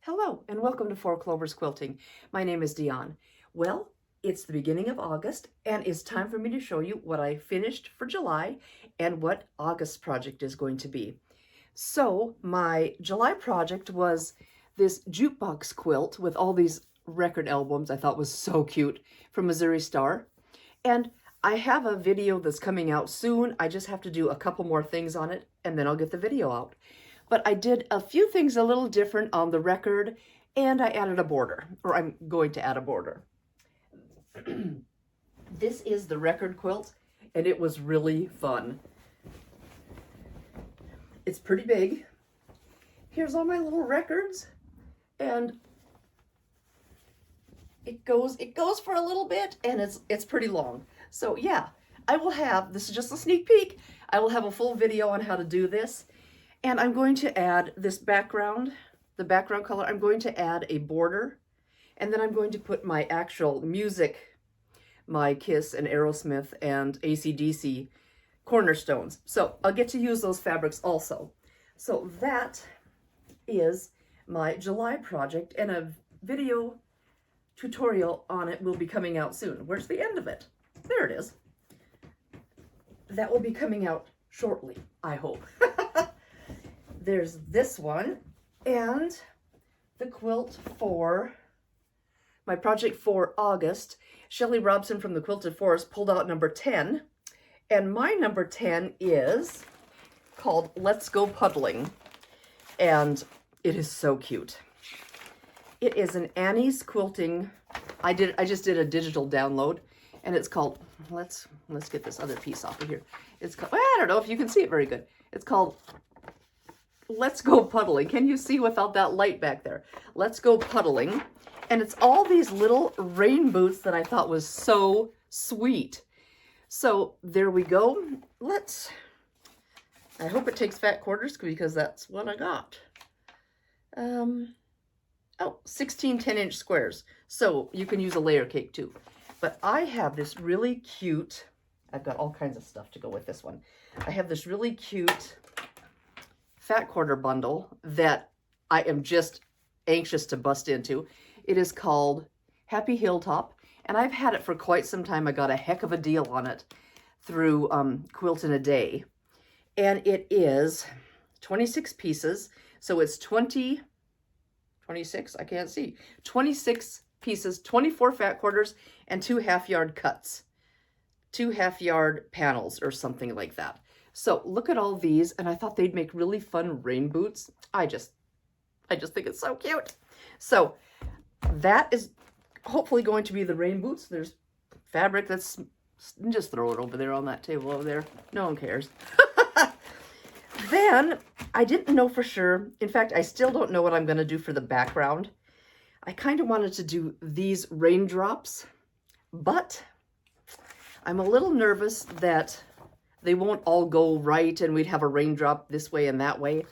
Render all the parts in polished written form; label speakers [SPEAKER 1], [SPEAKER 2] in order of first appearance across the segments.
[SPEAKER 1] Hello and welcome to Four Clovers Quilting. My name is Diahn. Well, it's the beginning of August and it's time for me to show you what I finished for July and what August project is going to be. So my July project was this jukebox quilt with all these record albums I thought was so cute from Missouri Star. And I have a video that's coming out soon. I just have to do a couple more things on it and then I'll get the video out. But I did a few things a little different on the record, and I added a border, or I'm going to add a border. This is the record quilt, and it was really fun. It's pretty big. Here's all my little records, and it goes for a little bit, and it's pretty long. So yeah, I will have, this is just a sneak peek, I will have a full video on how to do this. And I'm going to add this background, the background color, I'm going to add a border, and then I'm going to put my actual music, my Kiss and Aerosmith and AC/DC cornerstones. So I'll get to use those fabrics also. So that is my July project, and a video tutorial on it will be coming out soon. Where's the end of it? There it is. That will be coming out shortly, I hope. There's this one, and the quilt for my project for August. Shelly Robson from the Quilted Forest pulled out number 10, and my number 10 is called Let's Go Puddling, and it is so cute. It is an Annie's Quilting. I just did a digital download, and it's called, let's get this other piece off of here. It's called, I don't know if you can see it very good. It's called Let's Go Puddling. Can you see without that light back there? Let's Go Puddling. And it's all these little rain boots that I thought was so sweet. So there we go. I hope it takes fat quarters because that's what I got. 16 10-inch squares. So you can use a layer cake too. But I have this really cute, I've got all kinds of stuff to go with this one. I have this really cute fat quarter bundle that I am just anxious to bust into. It is called Happy Hilltop, and I've had it for quite some time. I got a heck of a deal on it through Quilt in a Day, and it is 26 pieces, so it's 26, I can't see, 26 pieces, 24 fat quarters, and 2 half-yard cuts, 2 half-yard panels or something like that. So look at all these, and I thought they'd make really fun rain boots. I just think it's so cute. So that is hopefully going to be the rain boots. There's fabric that's, just throw it over there on that table over there. No one cares. Then I didn't know for sure. In fact, I still don't know what I'm going to do for the background. I kind of wanted to do these raindrops, but I'm a little nervous that they won't all go right and we'd have a raindrop this way and that way.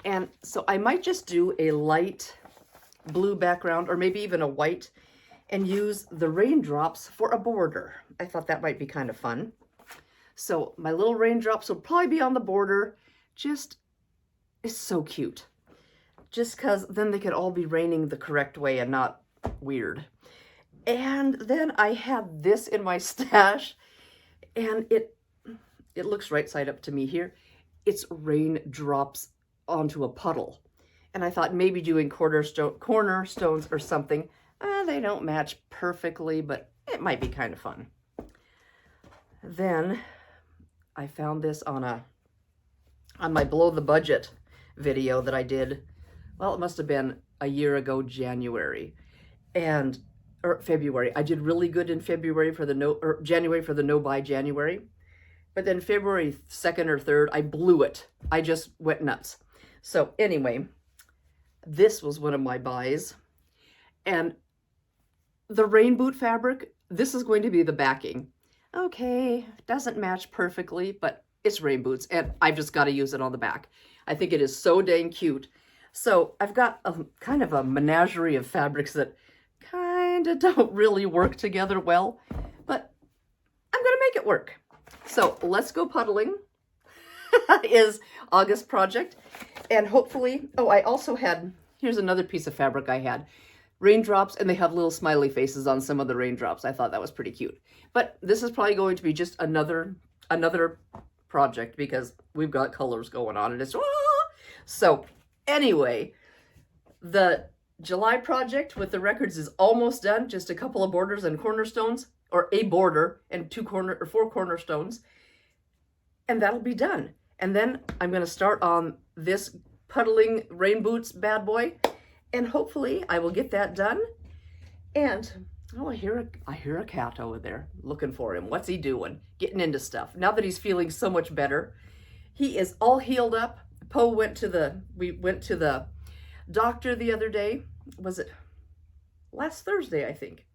[SPEAKER 1] And so I might just do a light blue background or maybe even a white and use the raindrops for a border. I thought that might be kind of fun. So my little raindrops will probably be on the border. Just, it's so cute. Just because then they could all be raining the correct way and not weird. And then I have this in my stash, and it looks right side up to me here. It's raindrops onto a puddle. And I thought maybe doing cornerstones or something. They don't match perfectly, but it might be kind of fun. Then I found this on my below the budget video that I did. Well, it must have been a year ago, January, or February. I did really good in February for the January for the no buy January. But then February 2nd or 3rd, I blew it. I just went nuts. So anyway, this was one of my buys. And the rain boot fabric, this is going to be the backing. Okay, doesn't match perfectly, but it's rain boots, and I've just got to use it on the back. I think it is so dang cute. So I've got a kind of a menagerie of fabrics that kind of don't really work together well, but I'm going to make it work. So Let's Go Puddling is August project, and hopefully, oh, I also had Here's another piece of fabric I had. Raindrops, and they have little smiley faces on some of the raindrops. I thought that was pretty cute. But this is probably going to be just another project because we've got colors going on and it's so anyway, the July project with the records is almost done. Just a couple of borders and cornerstones, or a border and 4 cornerstones, and that'll be done. And then I'm going to start on this Puddling rain boots bad boy, and hopefully I will get that done. And oh, I hear a cat over there looking for him. What's he doing? Getting into stuff. Now that he's feeling so much better, he is all healed up. We went to the doctor the other day. Was it last Thursday, I think?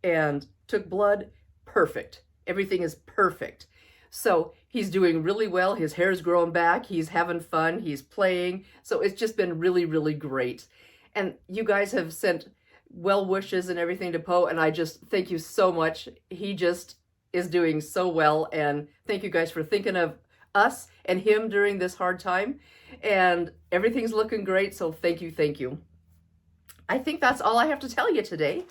[SPEAKER 1] And took blood. Perfect. Everything is perfect. So he's doing really well. His hair's growing back. He's having fun. He's playing. So it's just been really, really great. And you guys have sent well wishes and everything to Poe, and I just thank you so much. He just is doing so well, and thank you guys for thinking of us and him during this hard time. And everything's looking great, so thank you, thank you. I think that's all I have to tell you today.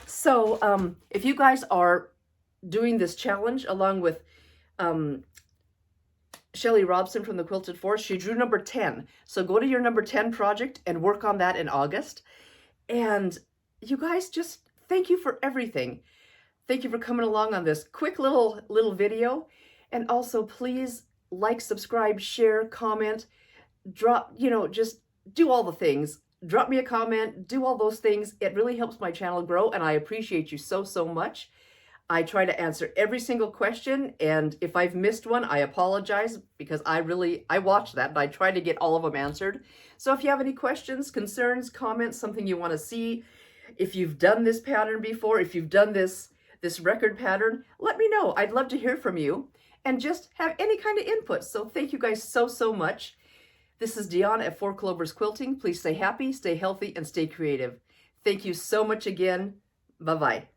[SPEAKER 1] So if you guys are doing this challenge along with Shelly Robson from the Quilted Forest, she drew number 10. So go to your number 10 project and work on that in August. And you guys, just thank you for everything. Thank you for coming along on this quick little video. And also please like, subscribe, share, comment, drop, just do all the things. Drop me a comment, do all those things. It really helps my channel grow, and I appreciate you so, so much. I try to answer every single question, and if I've missed one, I apologize, because I watch that, and I try to get all of them answered. So if you have any questions, concerns, comments, something you want to see, if you've done this pattern before, if you've done this record pattern, let me know. I'd love to hear from you, and just have any kind of input. So thank you guys so, so much. This is Diahn at 4 Clovers Quilting. Please stay happy, stay healthy, and stay creative. Thank you so much again. Bye-bye.